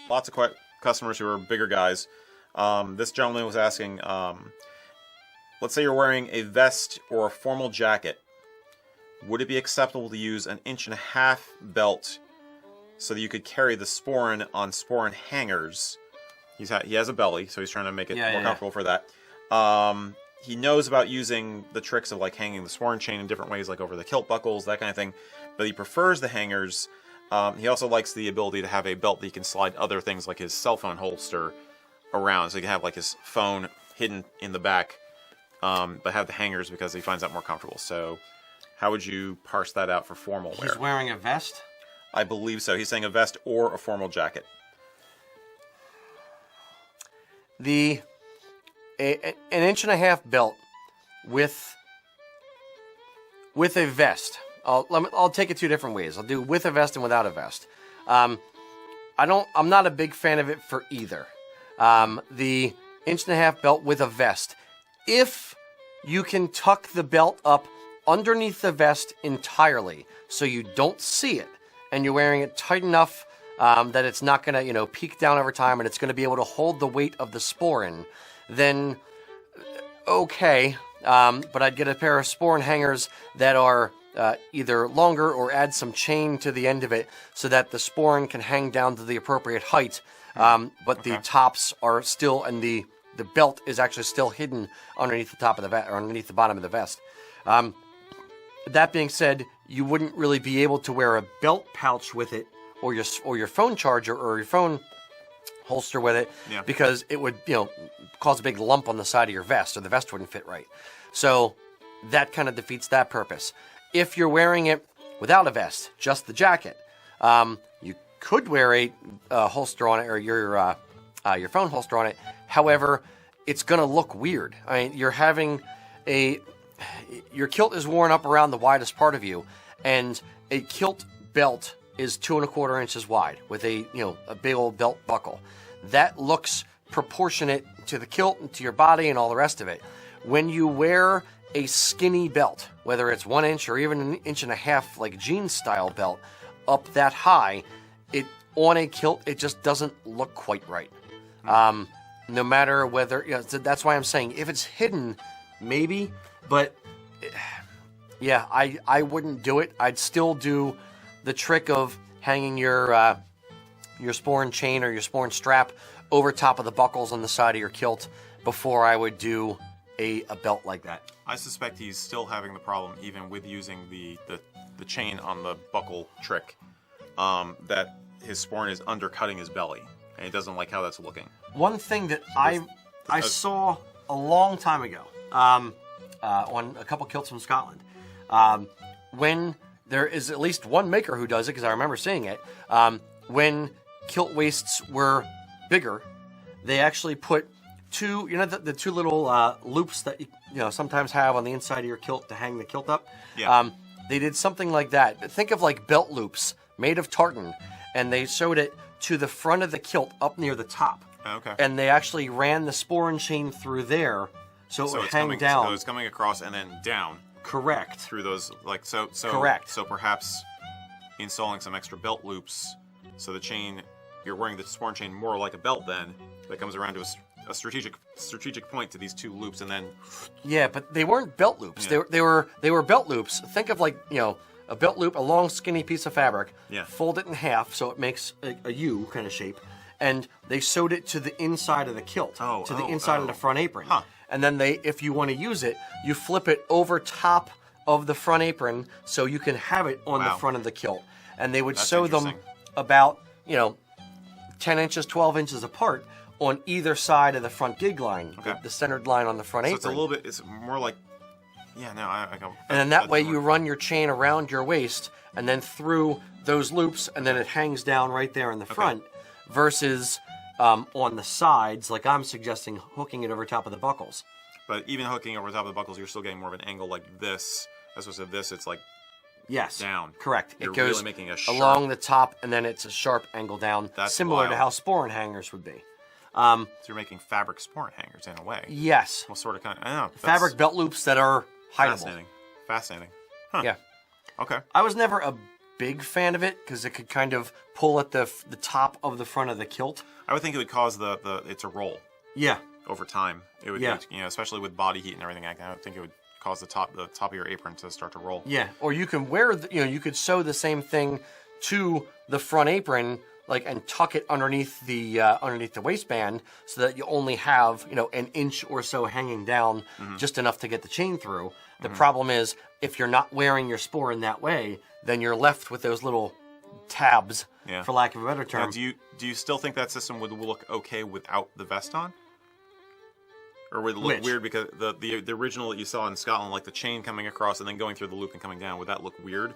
lots of customers who are bigger guys. This gentleman was asking, let's say you're wearing a vest or a formal jacket. Would it be acceptable to use an 1.5-inch belt so that you could carry the sporran on sporran hangers? He has a belly, so he's trying to make it more comfortable for that. He knows about using the tricks of like hanging the sporran chain in different ways, like over the kilt buckles, that kind of thing. But he prefers the hangers. He also likes the ability to have a belt that he can slide other things like his cell phone holster around. So he can have like his phone hidden in the back, but have the hangers because he finds that more comfortable. So how would you parse that out for formal wear? He's wearing a vest? I believe so. He's saying a vest or a formal jacket. An 1.5-inch belt with a vest. I'll take it two different ways. I'll do with a vest and without a vest. I'm not a big fan of it for either. The 1.5-inch belt with a vest. If you can tuck the belt up underneath the vest entirely so you don't see it, and you're wearing it tight enough that it's not going to, peek down over time, and it's going to be able to hold the weight of the sporran, then okay. But I'd get a pair of sporran hangers that are either longer or add some chain to the end of it so that the sporran can hang down to the appropriate height, but the tops are still, and the belt is actually still hidden underneath the top of the vest, or underneath the bottom of the vest. That being said, you wouldn't really be able to wear a belt pouch with it, or your phone charger or your phone holster with it, because it would cause a big lump on the side of your vest, or the vest wouldn't fit right. So that kind of defeats that purpose. If you're wearing it without a vest, just the jacket, you could wear a holster on it, or your phone holster on it. However, it's going to look weird. I mean, your kilt is worn up around the widest part of you, and a kilt belt is 2.25 inches wide with a big old belt buckle. That looks proportionate to the kilt and to your body and all the rest of it. When you wear a skinny belt, whether it's 1 inch or even 1.5 inches, like jeans style belt, up that high, on a kilt, it just doesn't look quite right. No matter whether, that's why I'm saying if it's hidden, maybe, but yeah, I wouldn't do it. I'd still do the trick of hanging your sporran chain or your sporran strap over top of the buckles on the side of your kilt before I would do a belt like that. I suspect he's still having the problem, even with using the chain on the buckle trick, that his sporran is undercutting his belly, and he doesn't like how that's looking. One thing that I saw a long time ago on a couple kilts from Scotland, when there is at least one maker who does it, because I remember seeing it, when kilt waists were bigger, they actually put two, the two little loops that you sometimes have on the inside of your kilt to hang the kilt up. Yeah. They did something like that. Think of like belt loops made of tartan, and they sewed it to the front of the kilt up near the top. Okay. And they actually ran the sporran chain through there, so it would hang down. So it's coming across and then down. Correct. Through those, Correct. So perhaps installing some extra belt loops, so the chain, you're wearing the sporran chain more like a belt then, that comes around to a strategic point to these two loops, and then. Yeah, but they weren't belt loops. Yeah. They were belt loops. Think of like a belt loop, a long skinny piece of fabric. Yeah. Fold it in half so it makes a U kind of shape, and they sewed it to the inside of the kilt, to the inside of the front apron. Huh. And then if you want to use it, you flip it over top of the front apron so you can have it on the front of the kilt. And they would sew them about 10 inches, 12 inches apart on either side of the front gig line, the centered line on the front apron. So it's a little bit, it's more like, I go. And then that way you run your chain around your waist and then through those loops, and then it hangs down right there in the front, versus on the sides, like I'm suggesting, hooking it over top of the buckles. But even hooking over top of the buckles, you're still getting more of an angle like this. As opposed to this, it's like down. Correct. You're it goes really making a sharp, along the top, and then it's a sharp angle down, similar to how sporran hangers would be. So you're making fabric sporran hangers in a way. Yes. Well, sort of, kind of. I don't know. Fabric belt loops that are hideable. Fascinating. Huh. Yeah. Okay. I was never a big fan of it because it could kind of pull at the top of the front of the kilt. I would think it would cause it to roll. Yeah. Over time, it would, Yeah. Especially with body heat and everything. I would think it would cause the top of your apron to start to roll. Yeah. Or you can wear, you could sew the same thing to the front apron, and tuck it underneath the waistband, so that you only have an inch or so hanging down, just enough to get the chain through. The problem is, if you're not wearing your sporran that way, then you're left with those little tabs, for lack of a better term. Now, do you still think that system would look okay without the vest on? Or would it look weird because the original that you saw in Scotland, like the chain coming across and then going through the loop and coming down, would that look weird?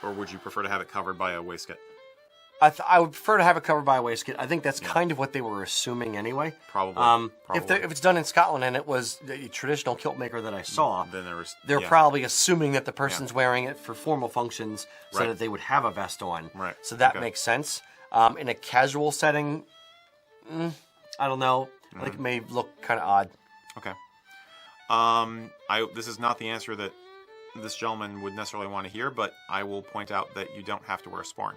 Or would you prefer to have it covered by a waistcoat? I would prefer to have it covered by a waistcoat. I think that's kind of what they were assuming anyway. Probably. If it's done in Scotland and it was the traditional kilt maker that I saw, then they're probably assuming that the person's wearing it for formal functions so that they would have a vest on. Right. So that makes sense. In a casual setting, I don't know. I think it may look kind of odd. Okay. This is not the answer that this gentleman would necessarily want to hear, but I will point out that you don't have to wear a sporran.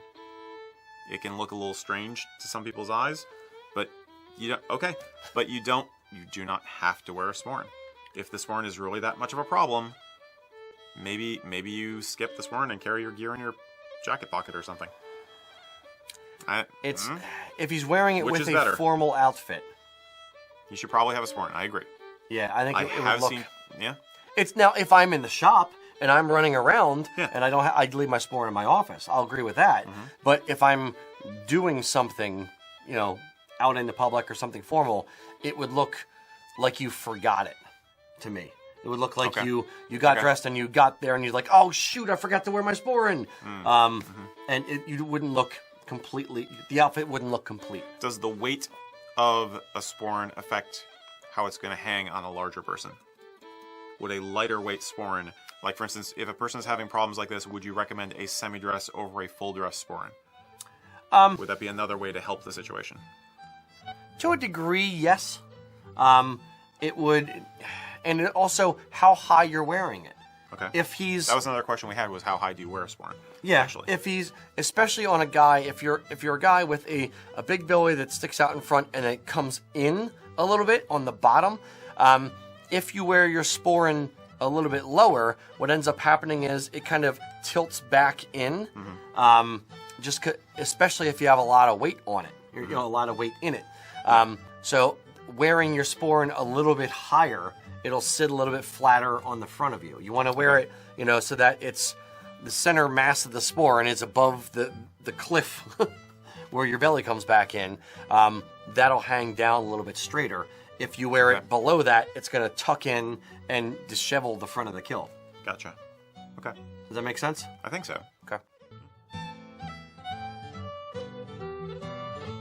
It can look a little strange to some people's eyes, but you don't. Okay, but you do not have to wear a sporran. If the sporran is really that much of a problem, maybe you skip the sporran and carry your gear in your jacket pocket or something. If he's wearing it with a formal outfit, you should probably have a sporran. I agree. Yeah, I think it would look. Yeah. It's now if I'm in the shop and I'm running around and I'd leave my sporran in my office. I'll agree with that. But if I'm doing something, out in the public or something formal, it would look like you forgot it to me. It would look like you got dressed and you got there and you're like, oh shoot, I forgot to wear my sporran. And you wouldn't look completely, the outfit wouldn't look complete. Does the weight of a sporran affect how it's going to hang on a larger person? Would a lighter weight sporran, like for instance, if a person is having problems like this, would you recommend a semi-dress over a full dress sporran? Would that be another way to help the situation? To a degree, yes. It would, and also how high you're wearing it. Okay. That was another question we had, was how high do you wear a sporran? Yeah. Actually. If he's, especially on a guy, if you're a guy with a big belly that sticks out in front and it comes in a little bit on the bottom, if you wear your sporran a little bit lower, what ends up happening is it kind of tilts back in, especially if you have a lot of weight on it, a lot of weight in it. So wearing your sporran a little bit higher, it'll sit a little bit flatter on the front of you. You want to wear it, so that it's the center mass of the sporran is above the cliff where your belly comes back in. That'll hang down a little bit straighter. If you wear it below that, it's going to tuck in and dishevel the front of the kilt. Gotcha. Okay. Does that make sense? I think so. Okay.